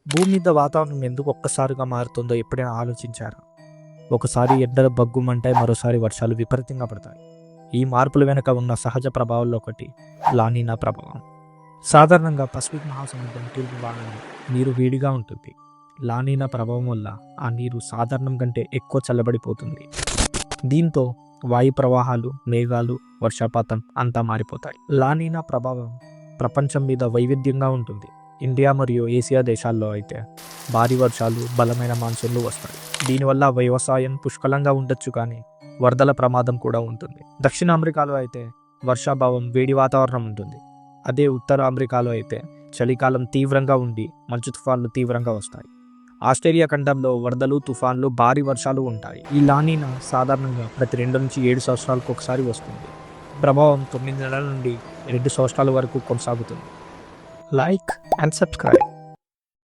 భూమి మీద వాతావరణం ఎందుకు ఒక్కసారిగా మారుతుందో ఎప్పుడైనా ఆలోచించారా? ఒకసారి ఎండలు బగ్గుమంటాయి, మరోసారి వర్షాలు విపరీతంగా పడతాయి. ఈ మార్పుల వెనుక ఉన్న సహజ ప్రభావాల్లో ఒకటి లానినా ప్రభావం. సాధారణంగా పసిఫిక్ మహాసముద్రం తూర్పు భాగంలో నీరు వేడిగా ఉంటుంది. లానినా ప్రభావం వల్ల ఆ నీరు సాధారణం కంటే ఎక్కువ చల్లబడిపోతుంది. దీంతో వాయు ప్రవాహాలు, మేఘాలు, వర్షపాతం అంతా మారిపోతాయి. లానినా ప్రభావం ప్రపంచం మీద వైవిధ్యంగా ఉంటుంది. ఇండియా మరియు ఏసియా దేశాల్లో అయితే భారీ వర్షాలు, బలమైన మాన్సూన్లు వస్తాయి. దీనివల్ల వ్యవసాయం పుష్కలంగా ఉండొచ్చు, కానీ వరదల ప్రమాదం కూడా ఉంటుంది. దక్షిణ అమెరికాలో అయితే వర్షాభావం, వేడి వాతావరణం ఉంటుంది. అదే ఉత్తర అమెరికాలో అయితే చలికాలం తీవ్రంగా ఉండి మంచు తుఫాన్లు తీవ్రంగా వస్తాయి. ఆస్ట్రేలియా ఖండంలో వరదలు, తుఫాన్లు, భారీ వర్షాలు ఉంటాయి. ఈ లానినా సాధారణంగా ప్రతి 2 నుంచి 7 సంవత్సరాలకు ఒకసారి వస్తుంది. ప్రభావం 9 నెలల నుండి 2 సంవత్సరాల వరకు కొనసాగుతుంది. Like and subscribe.